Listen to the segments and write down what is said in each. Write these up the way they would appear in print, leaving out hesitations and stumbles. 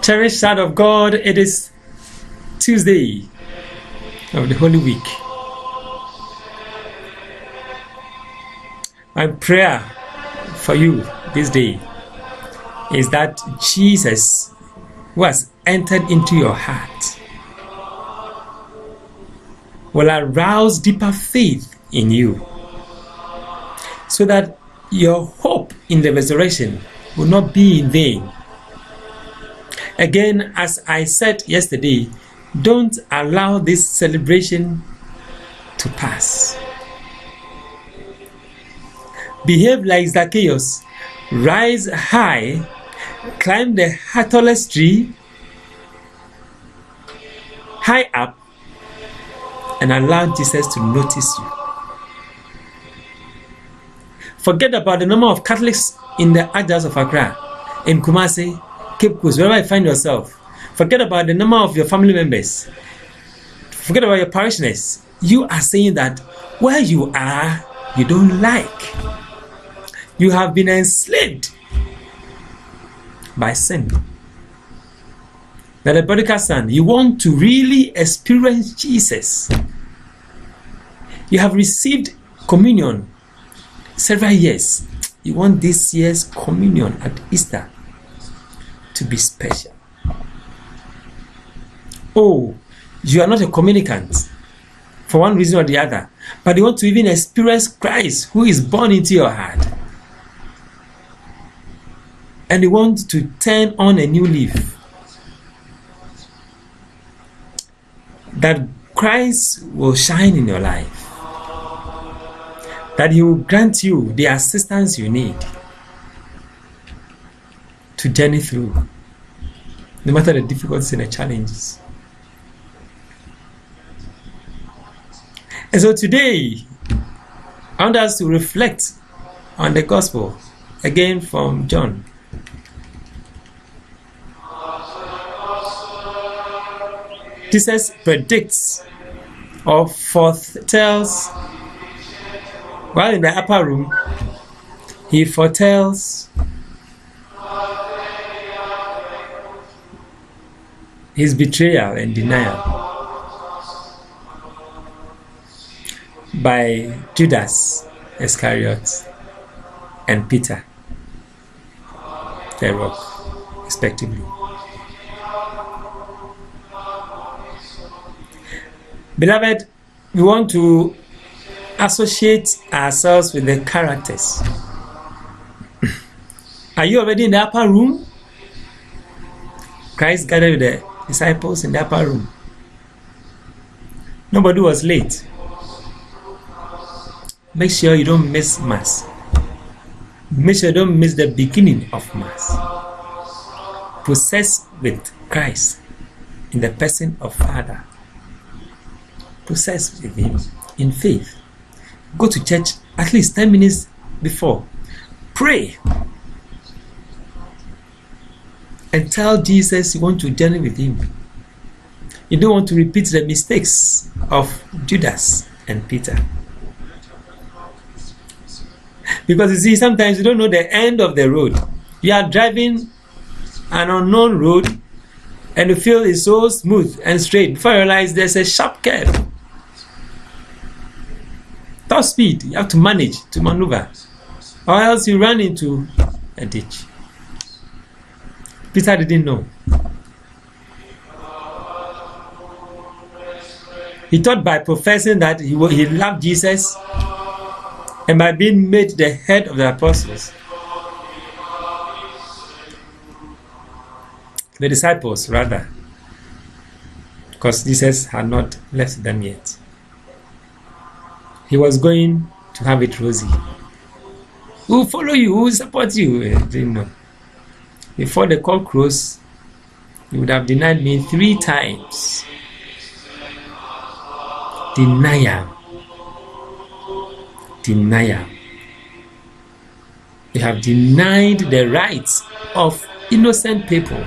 Cherished child of God, it is Tuesday of the Holy Week. My prayer for you this day is that Jesus, who has entered into your heart, will arouse deeper faith in you, so that your hope in the resurrection will not be in vain. Again, as I said yesterday, don't allow this celebration to pass. Behave like Zacchaeus. Rise high, climb the tallest tree, high up, and allow Jesus to notice you. Forget about the number of Catholics in the Ajas of Accra, in Kumasi, Cape Coast, wherever you find yourself. Forget about the number of your family members. Forget about your parishioners. You are saying that where you are, you don't like. You have been enslaved by sin. That the prodigal son, you want to really experience Jesus. You have received communion several years. You want this year's communion at Easter to be special. Oh, you are not a communicant for one reason or the other, but you want to even experience Christ who is born into your heart. And you want to turn on a new leaf. That Christ will shine in your life. That He will grant you the assistance you need to journey through, no matter the difficulties and the challenges. And so today, I want us to reflect on the gospel, again from John. Jesus predicts or foretells, while in the upper room, He foretells His betrayal and denial by Judas Iscariot and Peter, the rock, respectively. Beloved, we want to associate ourselves with the characters. Are you already in the upper room? Christ gathered with the disciples in the upper room. Nobody was late. Make sure you don't miss Mass. Make sure you don't miss the beginning of Mass. Possessed with Christ in the person of Father. Possessed with Him in faith. Go to church at least 10 minutes before. Pray. And tell Jesus you want to journey with Him. You don't want to repeat the mistakes of Judas and Peter. Because you see, sometimes you don't know the end of the road. You are driving an unknown road and you feel it's so smooth and straight. Before you realize there's a sharp curve. Top speed, you have to manage to maneuver, or else you run into a ditch. Peter didn't know. He thought by professing that he loved Jesus and by being made the head of the apostles, the disciples rather, because Jesus had not left them yet. He was going to have it rosy. Who will follow you? Who will support you? Didn't know. Before the cock crows, you would have denied me 3 times. Denial. Denial. You have denied the rights of innocent people.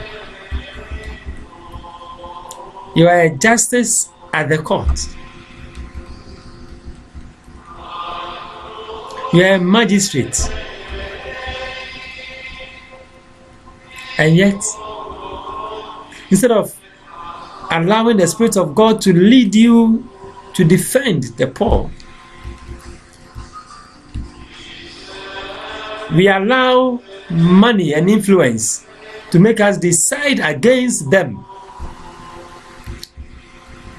You are a justice at the court. You are a magistrate. And yet, Instead of allowing the Spirit of God to lead you to defend the poor, we allow money and influence to make us decide against them.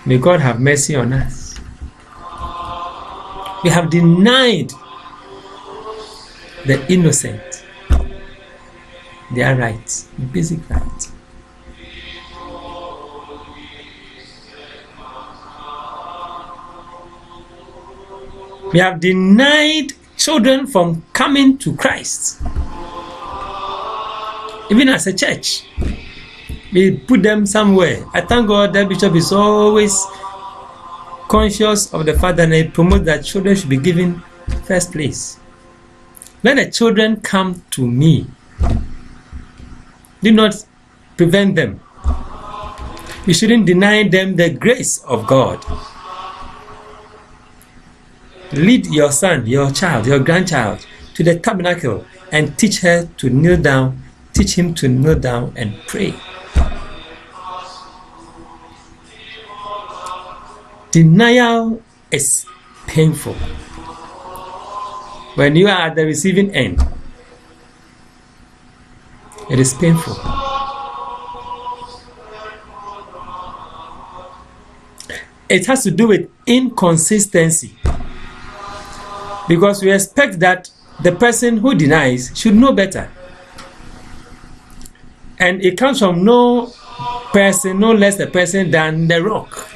May God have mercy on us. We have denied the innocent their rights, basic rights. We have denied children from coming to Christ. Even as a church, we put them somewhere. I thank God that Bishop is always conscious of the fact that he promotes that children should be given first place. Let the children come to me. Do not prevent them. You shouldn't deny them the grace of God. Lead your son, your child, your grandchild to the tabernacle and teach her to kneel down, teach him to kneel down and pray. Denial is painful. When you are at the receiving end, it is painful. It has to do with inconsistency. Because we expect that the person who denies should know better. And it comes from no person, no less a person than the rock.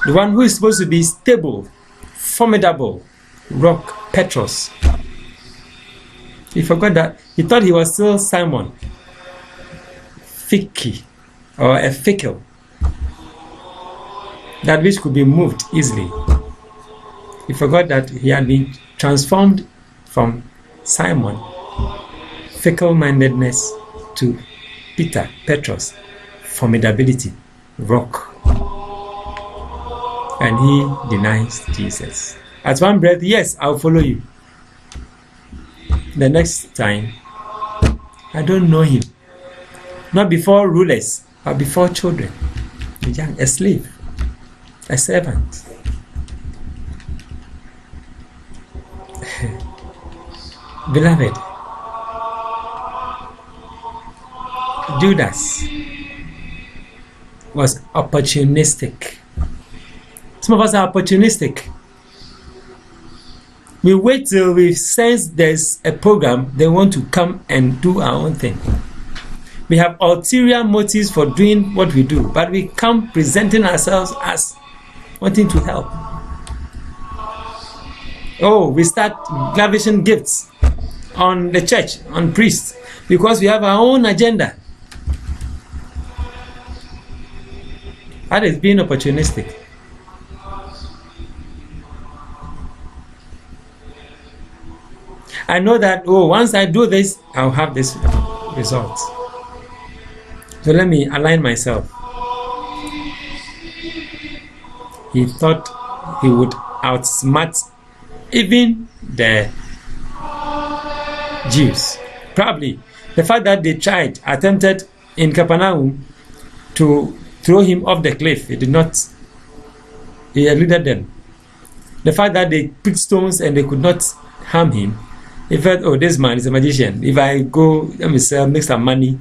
The one who is supposed to be stable, formidable, rock, Petros. He forgot that. He thought he was still Simon. Ficky, or a fickle. That which could be moved easily. He forgot that he had been transformed from Simon, fickle-mindedness, to Peter, Petros, formidability, rock. And he denies Jesus. At one breath, yes, I'll follow you. The next time, I don't know him. Not before rulers, but before children. A slave, a servant. Beloved, Judas was opportunistic. Some of us are opportunistic. We wait till we sense there's a program, they want to come and do our own thing. We have ulterior motives for doing what we do, but we come presenting ourselves as wanting to help. Oh, we start lavishing gifts on the church, on priests, because we have our own agenda. That is being opportunistic. I know that, oh, once I do this, I'll have this result. So let me align myself. He thought he would outsmart even the Jews. Probably the fact that they attempted in Capernaum to throw him off the cliff, he eluded them. The fact that they picked stones and they could not harm him, he felt, oh, this man is a magician. If I go, let me sell, make some money.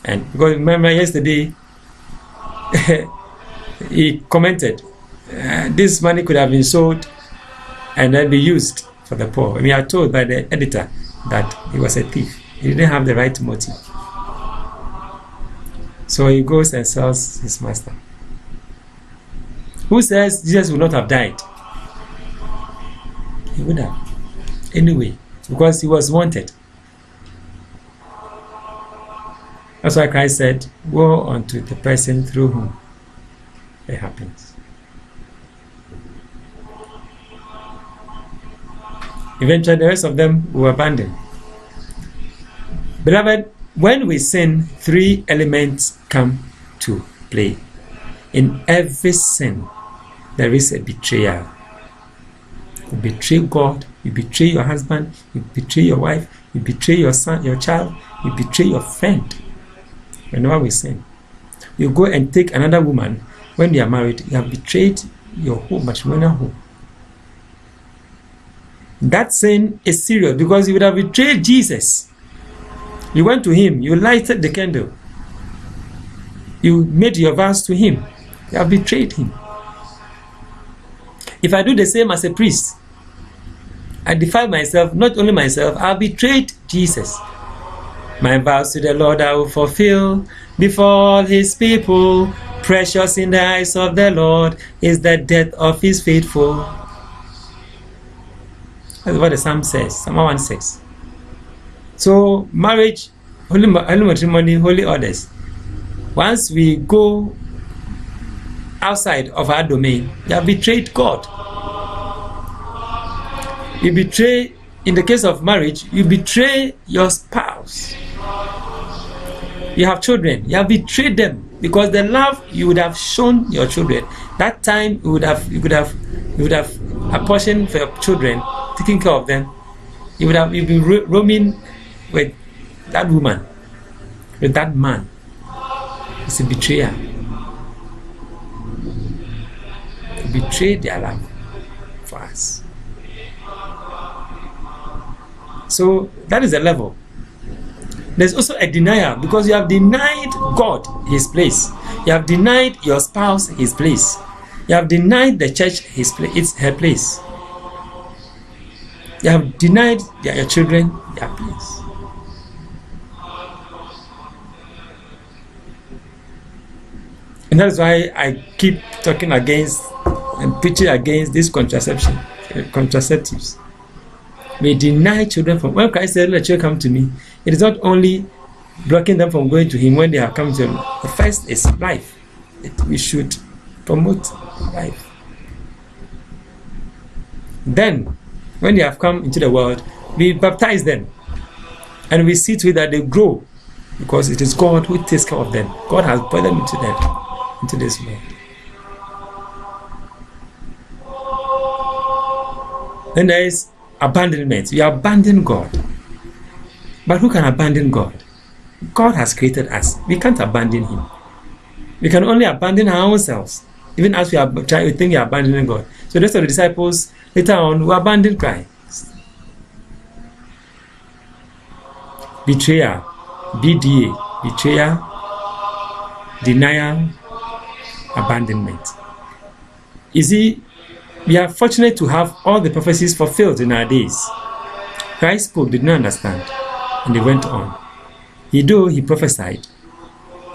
And because remember yesterday, he commented, this money could have been sold and then be used for the poor. We are told by the editor that he was a thief. He didn't have the right motive. So he goes and sells his master. Who says Jesus would not have died? He would have. Anyway, because he was wanted. That's why Christ said, woe unto the person through whom it happens. Eventually, the rest of them will abandon. Beloved, when we sin, three elements come to play. In every sin, there is a betrayal. You betray God, you betray your husband, you betray your wife, you betray your son, your child, you betray your friend. Whenever we sin, you go and take another woman when you are married, you have betrayed your home, matrimonial home. That sin is serious because you would have betrayed Jesus. You went to him, you lighted the candle, you made your vows to him, you have betrayed him. If I do the same as a priest, I defile myself, not only myself, I have betrayed Jesus. My vows to the Lord I will fulfill before his people. Precious in the eyes of the Lord is the death of his faithful. That's what the Psalm says, Psalm 1:6. So marriage, holy matrimony, holy orders. Once we go outside of our domain, you have betrayed God. You betray, in the case of marriage, you betray your spouse. You have children, you have betrayed them because the love you would have shown your children, that time you would have apportioned for your children, taking care of them. You'd been roaming with that woman, with that man. It's a betrayer. You betrayed their love for us. So that is the level. There's also a denial because you have denied God his place. You have denied your spouse his place. You have denied the church his place. It's her place. You have denied your children their place. And that's why I keep talking against and preaching against this contraceptives. We deny children from, when Christ said, let children come to me, it is not only blocking them from going to him when they have come to him. The first is life. We should promote life. Then, when they have come into the world, we baptize them. And we see to it that they grow. Because it is God who takes care of them. God has brought them into this world. Then there is abandonment. We abandon God. But who can abandon God? God has created us. We can't abandon him. We can only abandon our own selves. Even as we think we are abandoning God. So the rest of the disciples later on will abandon Christ. Betrayal, BDA, betrayal, denial, abandonment. You see, we are fortunate to have all the prophecies fulfilled in our days. Christ spoke, did not understand, and they went on. Though he prophesied,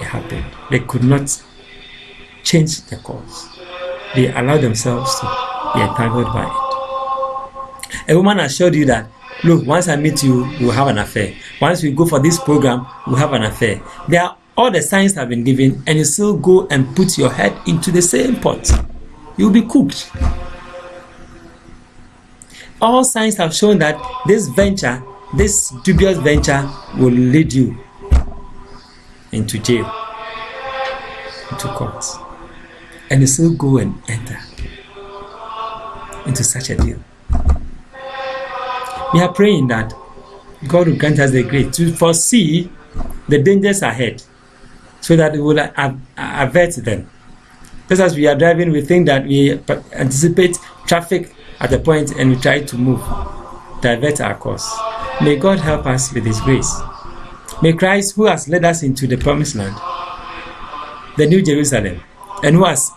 it happened. They could not change the course. They allowed themselves to be entangled by it. A woman assured you that, look, once I meet you, we'll have an affair. Once we go for this program, we'll have an affair. All the signs have been given, and you still go and put your head into the same pot. You'll be cooked. All signs have shown that this venture, this dubious venture, will lead you into jail, into court, and you still go and enter into such a deal. We are praying that God will grant us the grace to foresee the dangers ahead so that we will avert them. Just as we are driving, we think that we anticipate traffic at a point and we try to move, divert our course. May God help us with his grace. May Christ, who has led us into the promised land, the New Jerusalem, and who has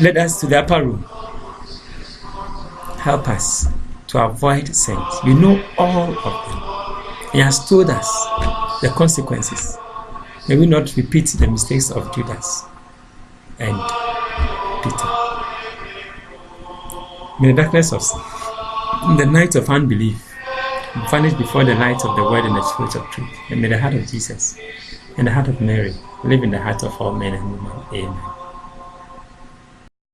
led us to the upper room, help us to avoid sins. We know all of them. He has told us the consequences. May we not repeat the mistakes of Judas and Peter. May the darkness of sin, in the night of unbelief, vanish before the light of the word and the spirit of truth. And may the heart of Jesus and the heart of Mary live in the heart of all men and women. Amen.